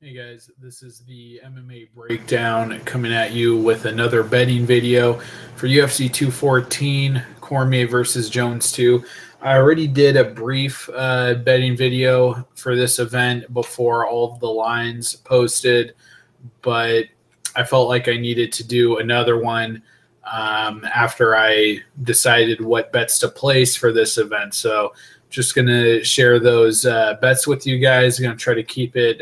Hey guys, this is the MMA breakdown coming at you with another betting video for UFC 214, Cormier versus Jones 2. I already did a brief betting video for this event before all of the lines posted, but I felt like I needed to do another one after I decided what bets to place for this event. So just going to share those bets with you guys. I'm going to try to keep it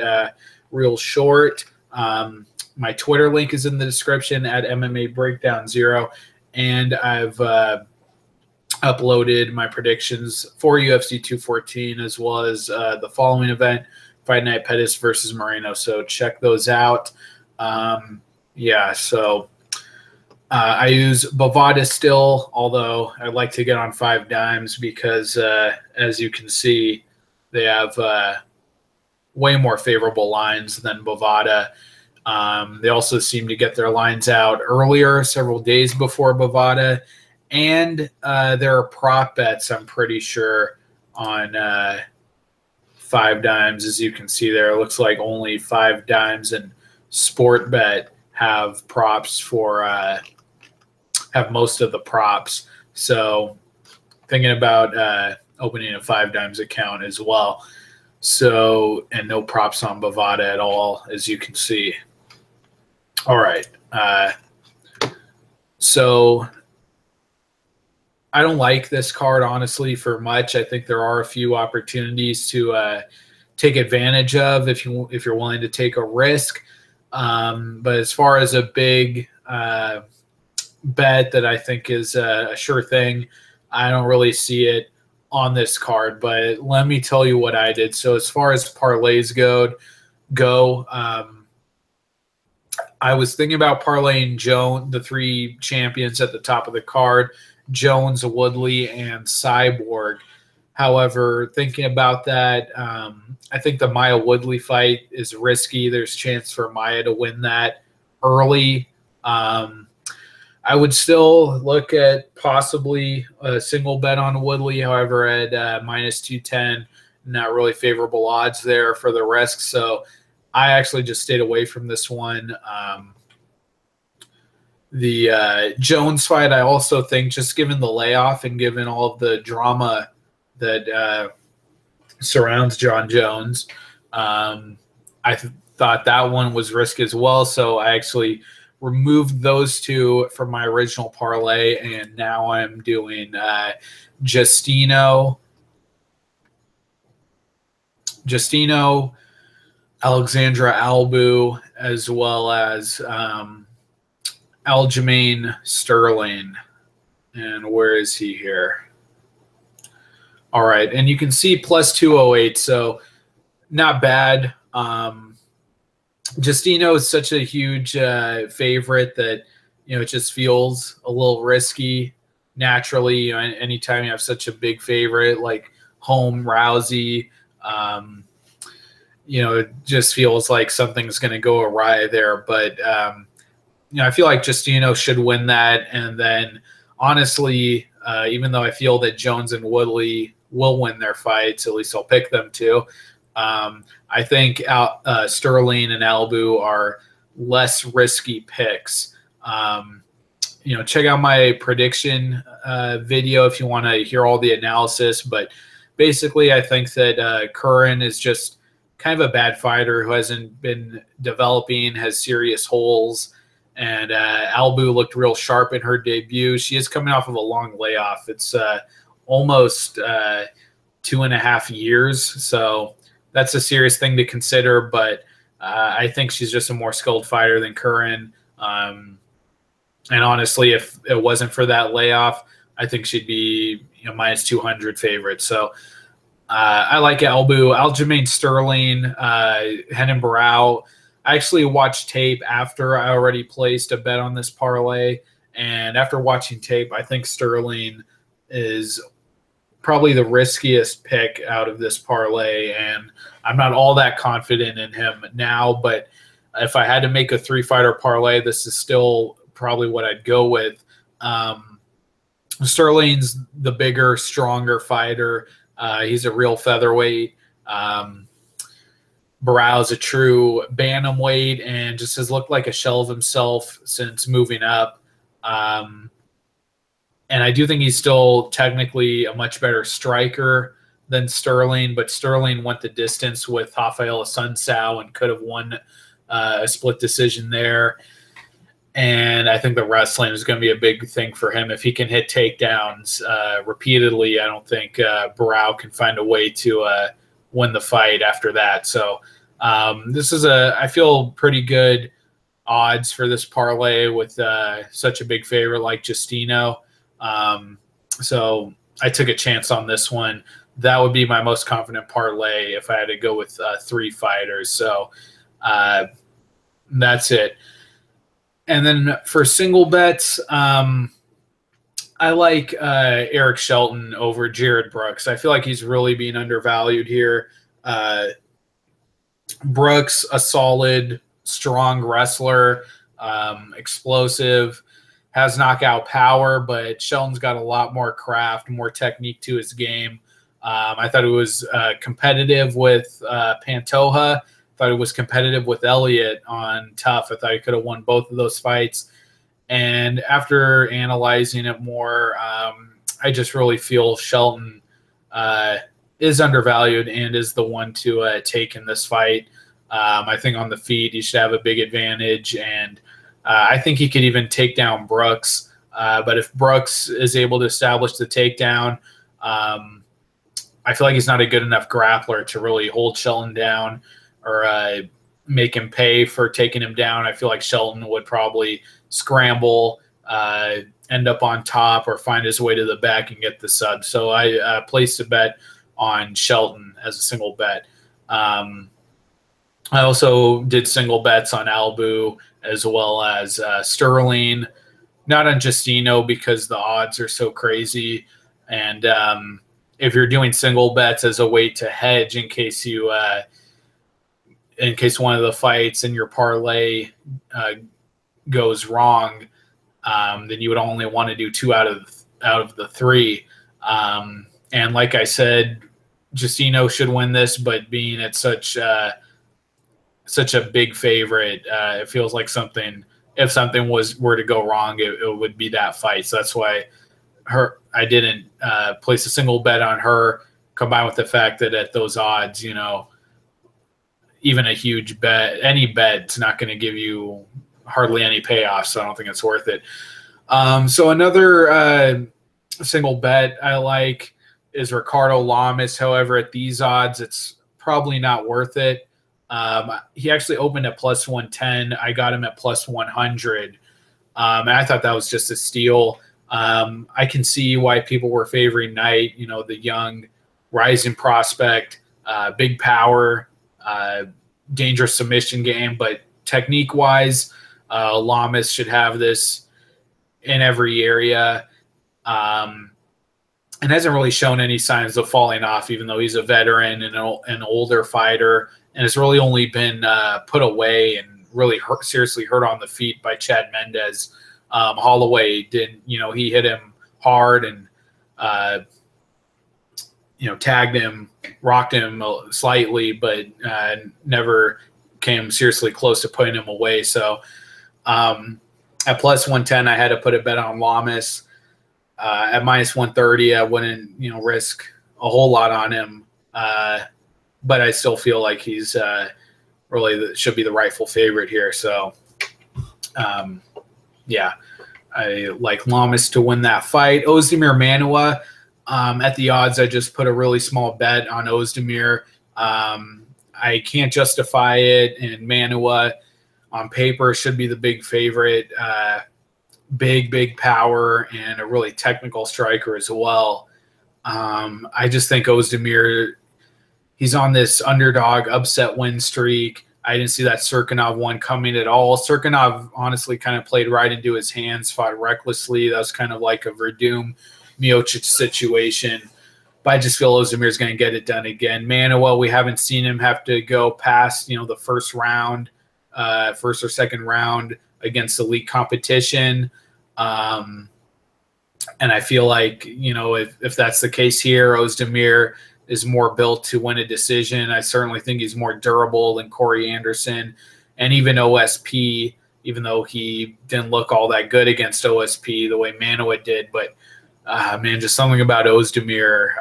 real short. My Twitter link is in the description at MMA Breakdown 0, and I've uploaded my predictions for UFC 214 as well as the following event, Fight Night Pettis versus Moreno. So check those out. I use Bovada still, although I'd like to get on 5 dimes because, as you can see, they have way more favorable lines than Bovada. They also seem to get their lines out earlier, several days before Bovada. And there are prop bets, I'm pretty sure, on 5 dimes. As you can see there, it looks like only 5 dimes and Sport Bet have props for have most of the props. So thinking about opening a 5 dimes account as well. So, and no props on Bovada at all, as you can see. All right. So I don't like this card, honestly, for much. I think there are a few opportunities to take advantage of if you're willing to take a risk. But as far as a big bet that I think is a sure thing, I don't really see it on this card. But let me tell you what I did. So as far as parlays go, I was thinking about parlaying the 3 champions at the top of the card, Jones, Woodley, and Cyborg. However, thinking about that, I think the Maya Woodley fight is risky. There's a chance for Maya to win that early. I would still look at possibly a single bet on Woodley. However, at minus 210, not really favorable odds there for the risk. So I actually just stayed away from this one. The Jones fight, I also think, just given the layoff and given all of the drama that surrounds John Jones, I thought that one was risk as well. So I actually removed those 2 from my original parlay, and now I'm doing Justino, Alexandra Albu, as well as Aljamain Sterling. And where is he here? All right, and you can see plus 208, so not bad. Justino is such a huge favorite that, it just feels a little risky naturally. Anytime you have such a big favorite like home Rousey, it just feels like something's going to go awry there. But, I feel like Justino should win that. And then, honestly, even though I feel that Jones and Woodley will win their fights, at least I'll pick them to. I think Sterling and Albu are less risky picks. Check out my prediction video if you want to hear all the analysis. But basically, I think that Curran is just kind of a bad fighter who hasn't been developing, has serious holes. And Albu looked real sharp in her debut. She is coming off of a long layoff. It's almost 2.5 years. So that's a serious thing to consider, but I think she's just a more skilled fighter than Curran. And honestly, if it wasn't for that layoff, I think she'd be minus 200 favorite. So I like Albu. Aljamain Sterling, Henan Barao. I actually watched tape after I already placed a bet on this parlay, and after watching tape, I think Sterling is probably the riskiest pick out of this parlay, and I'm not all that confident in him now. But if I had to make a 3-fighter parlay, this is still probably what I'd go with. Sterling's the bigger, stronger fighter. He's a real featherweight. Barrow's a true bantamweight and just has looked like a shell of himself since moving up. And I do think he's still technically a much better striker than Sterling, but Sterling went the distance with Rafael Assunção and could have won a split decision there. And I think the wrestling is going to be a big thing for him. If he can hit takedowns repeatedly, I don't think Barrow can find a way to win the fight after that. So this is I feel pretty good odds for this parlay with such a big favorite like Justino. So I took a chance on this one. That would be my most confident parlay if I had to go with 3 fighters. So that's it. And then for single bets, I like Eric Shelton over Jared Brooks. I feel like he's really being undervalued here. Brooks, a solid, strong wrestler, explosive, has knockout power, but Shelton's got a lot more craft, more technique to his game. I thought it was competitive with Pantoja. Thought it was competitive with Elliott on Tough. I thought he could have won both of those fights. And after analyzing it more, I just really feel Shelton is undervalued and is the one to take in this fight. I think on the feet he should have a big advantage, and I think he could even take down Brooks. But if Brooks is able to establish the takedown, I feel like he's not a good enough grappler to really hold Shelton down or make him pay for taking him down. I feel like Shelton would probably scramble, end up on top, or find his way to the back and get the sub. So I placed a bet on Shelton as a single bet. I also did single bets on Albu as well as Sterling, not on Justino because the odds are so crazy. And if you're doing single bets as a way to hedge in case you in case one of the fights in your parlay goes wrong, then you would only want to do 2 out of the 3. And like I said, Justino should win this, but being at such a big favorite, it feels like if something were to go wrong, it would be that fight. So that's why I didn't place a single bet on her, combined with the fact that at those odds, even a huge bet, any bet's not going to give you hardly any payoff, so I don't think it's worth it. So another single bet I like is Ricardo Lamas. However, at these odds, it's probably not worth it. He actually opened at plus 110. I got him at plus 100. And I thought that was just a steal. I can see why people were favoring Knight, the young rising prospect, big power, dangerous submission game, but technique-wise, Lamas should have this in every area, and hasn't really shown any signs of falling off, even though he's a veteran and an older fighter, and has really only been put away and really seriously hurt on the feet by Chad Mendez. Holloway didn't, he hit him hard and tagged him, rocked him slightly, but never came seriously close to putting him away. So at plus 110, I had to put a bet on Lamas. At minus 130, I wouldn't, risk a whole lot on him. But I still feel like he's really should be the rightful favorite here. So, yeah, I like Lamas to win that fight. Ozdemir Manua, at the odds, I just put a really small bet on Ozdemir. I can't justify it, and Manua on paper should be the big favorite. Big power and a really technical striker as well. I just think Ozdemir, he's on this underdog upset win streak. I didn't see that Serkinov one coming at all. Serkinov honestly kind of played right into his hands, fought recklessly. That was kind of like a Verdum Miocic situation. But I just feel Ozdemir's going to get it done again. Manua, we haven't seen him have to go past, the first round, first or second round against elite competition. And I feel like, if that's the case here, Ozdemir is more built to win a decision. I certainly think he's more durable than Corey Anderson and even OSP, even though he didn't look all that good against OSP the way Manoa did. But, man, just something about Ozdemir.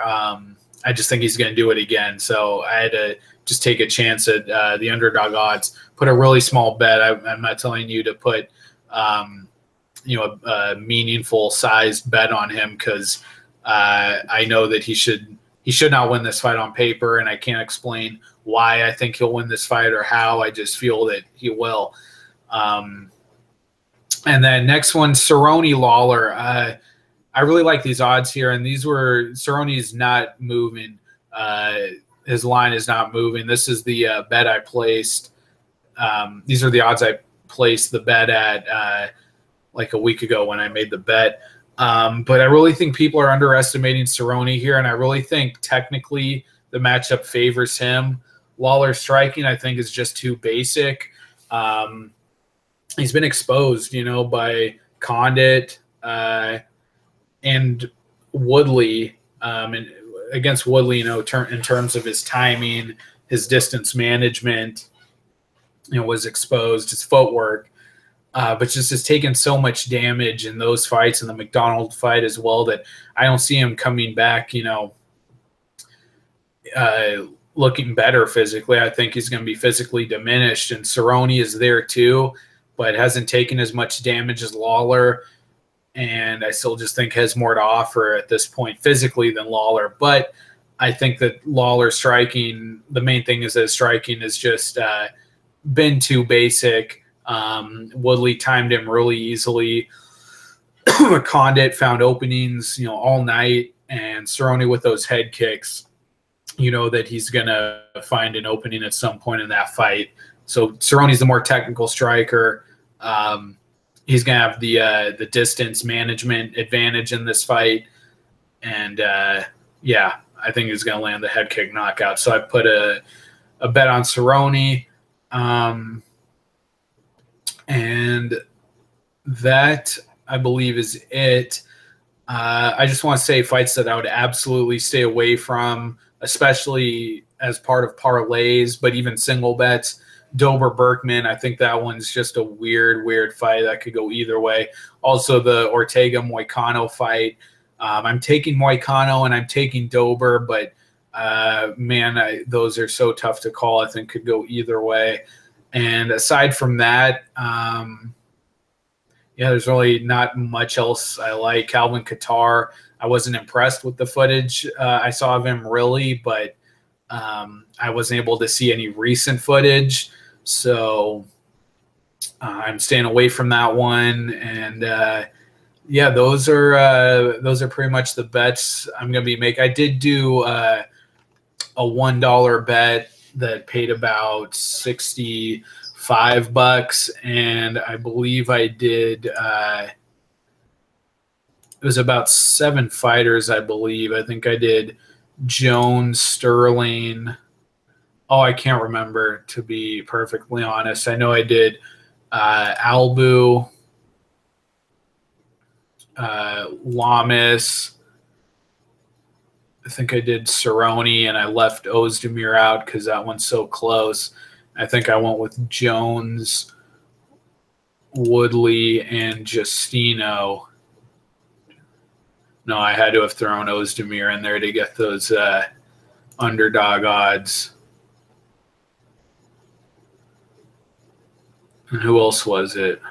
I just think he's going to do it again. So I had to just take a chance at the underdog odds, put a really small bet. I'm not telling you to put, a meaningful sized bet on him because I know that he should not win this fight on paper, and I can't explain why I think he'll win this fight or how. I just feel that he will. And then next one, Cerrone Lawler. I really like these odds here, and these were Cerrone's not moving. His line is not moving. This is the bet I placed. These are the odds I placed the bet at like a week ago when I made the bet. But I really think people are underestimating Cerrone here, and I really think technically the matchup favors him. Lawler's striking, I think, is just too basic. He's been exposed, by Condit and Woodley. And against Woodley, in terms of his timing, his distance management, was exposed, his footwork. But just has taken so much damage in those fights and the McDonald fight as well that I don't see him coming back, looking better physically. I think he's going to be physically diminished, and Cerrone is there too, but hasn't taken as much damage as Lawler, and I still just think has more to offer at this point physically than Lawler. But I think that Lawler striking, the main thing is that striking has just been too basic. Woodley timed him really easily. Condit found openings, all night, and Cerrone with those head kicks, that he's going to find an opening at some point in that fight. So Cerrone's the more technical striker. He's going to have the distance management advantage in this fight. And, I think he's going to land the head kick knockout. So I put a bet on Cerrone. And that, I believe, is it. I just want to say fights that I would absolutely stay away from, especially as part of parlays, but even single bets. Dober Berkman, I think that one's just a weird fight that could go either way. Also, the Ortega Moicano fight. I'm taking Moicano and I'm taking Dober, but those are so tough to call. I think could go either way. And aside from that, there's really not much else I like. Calvin Kattar, I wasn't impressed with the footage I saw of him really, but I wasn't able to see any recent footage. So I'm staying away from that one. And those are pretty much the bets I'm going to be making. I did do a $1 bet that paid about $65, and I believe I did it was about 7 fighters, I believe. I think I did Jones, Sterling. Oh, I can't remember, to be perfectly honest. I know I did Albu, Lamas. I think I did Cerrone, and I left Ozdemir out because that one's so close. I think I went with Jones, Woodley, and Justino. No, I had to have thrown Ozdemir in there to get those underdog odds. And who else was it?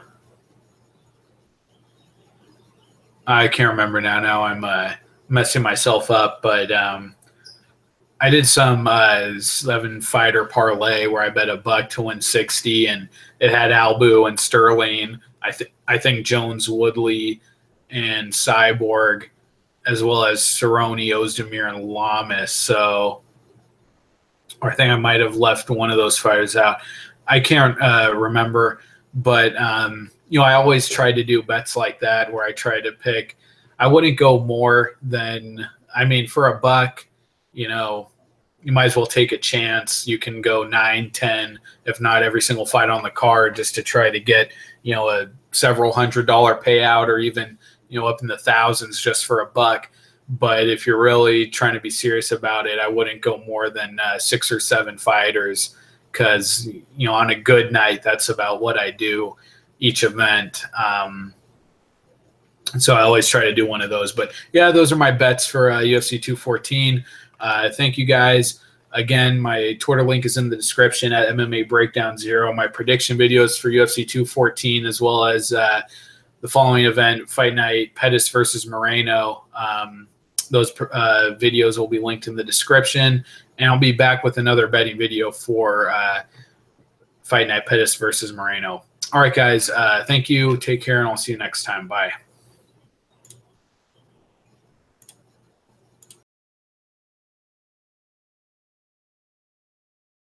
I can't remember now. Now I'm messing myself up, but I did some 7-fighter parlay where I bet $1 to win 60, and it had Albu and Sterling. I think Jones, Woodley, and Cyborg, as well as Cerrone, Ozdemir, and Lamas. So, or I think I might have left one of those fighters out. I can't remember, but I always try to do bets like that where I try to pick. I wouldn't go more than, for $1, you might as well take a chance. You can go 9, 10, if not every single fight on the card, just to try to get, a several $100 payout, or even, up in the thousands just for $1. But if you're really trying to be serious about it, I wouldn't go more than 6 or 7 fighters, because, you know, on a good night, that's about what I do each event. So I always try to do one of those. But yeah, those are my bets for UFC 214. Thank you guys. Again, my Twitter link is in the description at MMA Breakdown 0. My prediction videos for UFC 214, as well as the following event, Fight Night, Pettis versus Moreno. Those videos will be linked in the description. And I'll be back with another betting video for Fight Night, Pettis versus Moreno. All right, guys. Thank you. Take care, and I'll see you next time. Bye.